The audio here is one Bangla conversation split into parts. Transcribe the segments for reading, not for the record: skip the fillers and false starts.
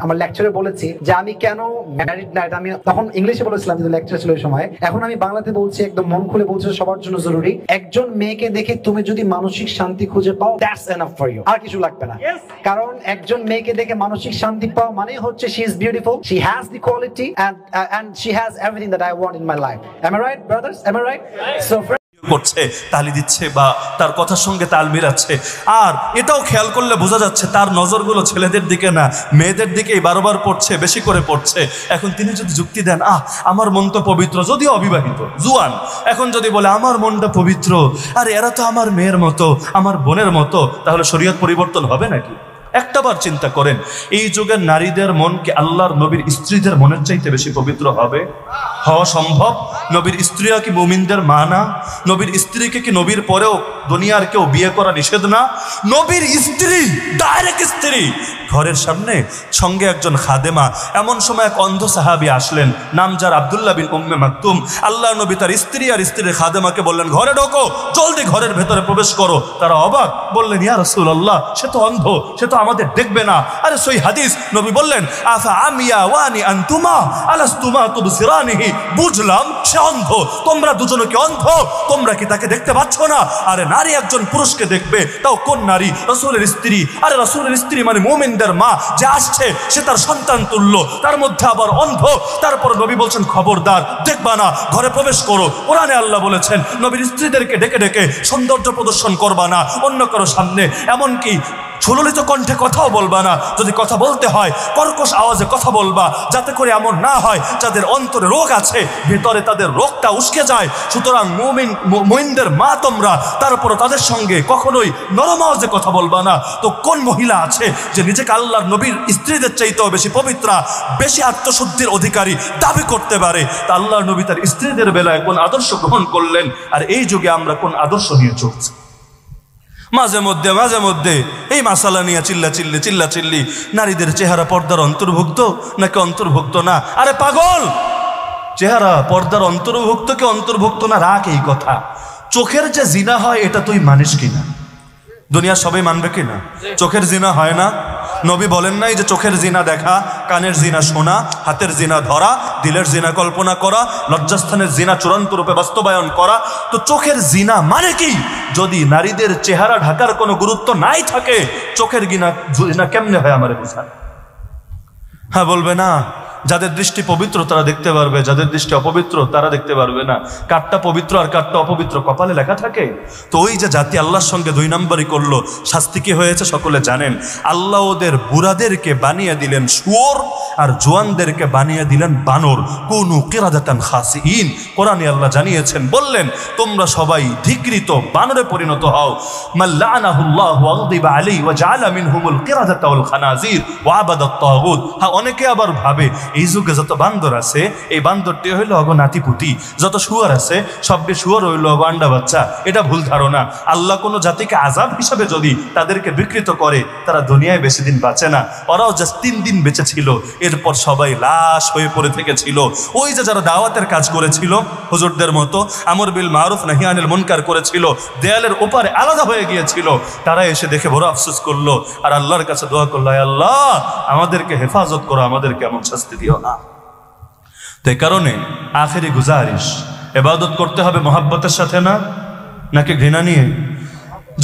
আমার লেকচারে বলেছি যে আমি কেন ম্যারিড না, আমি তখন ইংলিশে বলেছিলাম যে লেকচার ছিল ওই সময়। এখন আমি বাংলাতে বলছি, একদম মন খুলে বলছি, সবার জন্য জরুরি। একজন মেয়েকে দেখে তুমি যদি মানসিক শান্তি খুঁজে পাও, দ্যাটস এনাফ ফর ইউ, আর কিছু লাগবে না। কারণ একজন মেয়েকে দেখে মানসিক শান্তি পাওয়া মানে হচ্ছে she is beautiful, she has the quality and she has everything that I want in my life. Am I right, brothers? Am I right? So করছে, তালি দিচ্ছে বা তার কথার সঙ্গে তাল মিলাচ্ছে। আর এটাও খেয়াল করলে বোঝা যাচ্ছে তার নজরগুলো ছেলেদের দিকে না, মেয়েদের দিকেই বারবার পড়ছে, বেশি করে পড়ছে। এখন তিনি যদি যুক্তি দেন, আমার মন তো পবিত্র, যদিও অবিবাহিত জুয়ান, এখন যদি বলে আমার মনটা পবিত্র, আর এরা তো আমার মেয়ের মতো, আমার বোনের মতো, তাহলে শরীয়ত পরিবর্তন হবে নাকি? একটাবার চিন্তা করেন, এই যুগের নারীদের মন কি আল্লাহর নবীর স্ত্রীদের মনের চাইতে বেশি পবিত্র হবে? হওয়া সম্ভব? নবীর স্ত্রীরা কি মুমিনদের মা না? নবীর স্ত্রীকে কি নবীর পরেও দুনিয়ার কেউ বিয়ে করা নিষেধ না? নবীর স্ত্রী, ডাইরেক্ট স্ত্রী, ঘরের সামনে, সঙ্গে একজন খাদেমা। এমন সময় এক অন্ধ সাহাবী আসলেন, নাম যার আব্দুল্লাহ বিন উম্মে মাকতুম। আল্লাহ নবী তার স্ত্রী আর স্ত্রীর খাদেমাকে বললেন, ঘরে ঢোকো, জলদি ঘরের ভেতরে প্রবেশ করো। তারা অবাক, বললেন, ইয়া রাসূলুল্লাহ, সে তো অন্ধ, সে তো আমাদের দেখবে না। আরে সই হাদিস, নবী বললেন, আফা আমিয়া ওয়ানি আনতুমা আলাস্তুমা তুবসিরানিহি, বুঝলাম সে অন্ধ, তোমরা দুজনে কি অন্ধ? তোমরা কি তাকে দেখতে পাচ্ছ না? আরে নারী একজন পুরুষকে দেখবে, তাও কোন নারী? রাসূলের স্ত্রী। আরে রাসূলের স্ত্রী মানে মুমিনদের মা, যে আসছে সে তার সন্তান তুল্য, তার মধ্যে আবার অন্ধ। তারপর নবী বলছেন, খবরদার, দেখবা না, ঘরে প্রবেশ করো। কোরআনে আল্লাহ বলেছেন, নবীর স্ত্রীদেরকে ডেকে ডেকে সৌন্দর্য প্রদর্শন করবা না অন্য কারো সামনে, এমনকি সুললিত কণ্ঠে কথাও বলবা না। যদি কথা বলতে হয় কর্কশ আওয়াজে কথা বলবা, যাতে করে এমন না হয় যাদের অন্তরে রোগ আছে ভিতরে তাদের রোগটা উস্কে যায়। সুতরাং মুমিনদের মা তোমরা, তারপর তাদের সঙ্গে কখনোই নরম আওয়াজে কথা বলবা না। তো কোন মহিলা আছে যে নিজেকে আল্লাহর নবীর স্ত্রীদের চাইতেও বেশি পবিত্রা, বেশি আত্মশুদ্ধির অধিকারী দাবি করতে পারে? তা আল্লাহর নবী তার স্ত্রীদের বেলায় কোন আদর্শ গ্রহণ করলেন, আর এই যুগে আমরা কোন আদর্শ নিয়ে চলছি? মাঝে মধ্যে এই মাসালা নিয়ে চিল্লাচিল্লি, নারীদের চেহারা পর্দার অন্তর্ভুক্ত নাকি অন্তর্ভুক্ত না? আরে পাগল, চেহারা পর্দার অন্তর্ভুক্ত কি অন্তর্ভুক্ত না রাখ, এই কথা। চোখের যে জিনা হয় এটা তুই মানিস কিনা? দুনিয়া সবাই মানবে কিনা? চোখের জিনা হয় না? নবী বলেন নাই যে চোখের জিনা দেখা, কানের জিনা শোনা, হাতের জিনা ধরা, দিলের জিনা কল্পনা করা, লজ্জাস্থানের জিনা চূড়ান্ত রূপে বাস্তবায়ন করা? তো চোখের জিনা মানে কি? যদি নারীদের চেহারা ঢাকার কোনো গুরুত্ব নাই থাকে, চোখের জিনা কেমনে হয় আমার বুঝা? হ্যাঁ বলবে না, যাদের দৃষ্টি পবিত্র তারা দেখতে পারবে, যাদের দৃষ্টি অপবিত্র তারা দেখতে পারবে না। কারটা পবিত্র আর কারটা অপবিত্র কপালে লেখা থাকে। তো ওই যে জাতি আল্লাহর সঙ্গে 2 নম্বরই করলো, শাস্তি কি হয়েছে সকলে জানেন। আল্লাহ ওদের বুড়াদেরকে বানিয়ে দিলেন শুয়োর, আর জোয়ানদেরকে বানিয়ে দিলেন বানর। কুনু কিরাদাতান খাসিইন, কোরআনে আল্লাহ জানিয়েছেন, বললেন তোমরা সবাই ধিকৃত বানরে পরিণত হও। মাল্লানাহুল্লাহু ওয়াগদিবা আলাইহি ওয়া জাআলা মিনহুমুল কিরাদাতা ওয়াল খানাজির ওয়া আবাদাত তাগুত। হ্যাঁ, অনেকে আবার ভাবে এই যুগে যত বান্দর আছে, এই বান্দরটি হইল অগ নাতিপুতি, যত শুয়ার আছে সবকে শুয়ার হইল অগ আন্ডা বাচ্চা। এটা ভুল ধারণা। আল্লাহ কোনো জাতিকে আযাব হিসাবে যদি তাদেরকে বিকৃত করে, তারা দুনিয়ায় বেশি দিন বাঁচে না। ওরাও জাস্ট 3 দিন বেঁচে ছিল, এরপর সবাই লাশ হয়ে পড়ে থেকেছিল। ওই যে যারা দাওয়াতের কাজ করেছিল হুজুরদের মতো, আমর বিল মারুফ নাহি আনিল মুনকার করেছিল, দেয়ালের ওপারে আলাদা হয়ে গিয়েছিল, তারা এসে দেখে বড় আফসোস করলো, আর আল্লাহর কাছে দোয়া করলো, হে আল্লাহ আমাদেরকে হেফাজত করো, আমাদেরকে এমন শাস্তি দিও না। তাই কারণে আখেরি গুজারিশ, ইবাদত করতে হবে মোহাব্বতের সাথে না, নাকি ঘৃণা নিয়ে?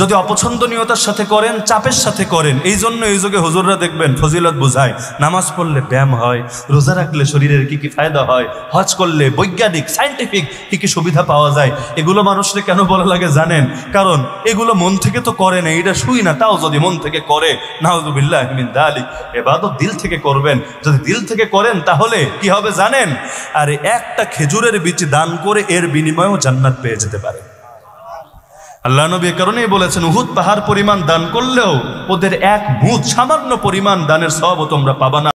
যদি অপছন্দনীয়তার সাথে করেন, চাপের সাথে করেন, এই জন্য এই যুগে হুজুররা দেখবেন ফজিলত বোঝায়, নামাজ পড়লে ব্যায়াম হয়, রোজা রাখলে শরীরের কি কি ফায়দা হয়, হজ করলে বৈজ্ঞানিক সায়েন্টিফিক কি কি সুবিধা পাওয়া যায়। এগুলো মানুষকে কেন বলা লাগে জানেন? কারণ এগুলো মন থেকে তো করে না, এটা শুই না, তাও যদি মন থেকে করে, নাউযুবিল্লাহি মিন যালিক। ইবাদত দিল থেকে করবেন, যদি দিল থেকে করেন তাহলে কি হবে জানেন? আরে একটা খেজুরের বীজ দান করে এর বিনিময়েও জান্নাত পেয়ে যেতে পারে। আল্লাহ নবী কারণেই বলেছেন, উহুদ পাহাড় পরিমাণ দান করলেও ওদের এক মুঠ সামান্য পরিমাণ দানের সওয়াবও তোমরা পাবা না।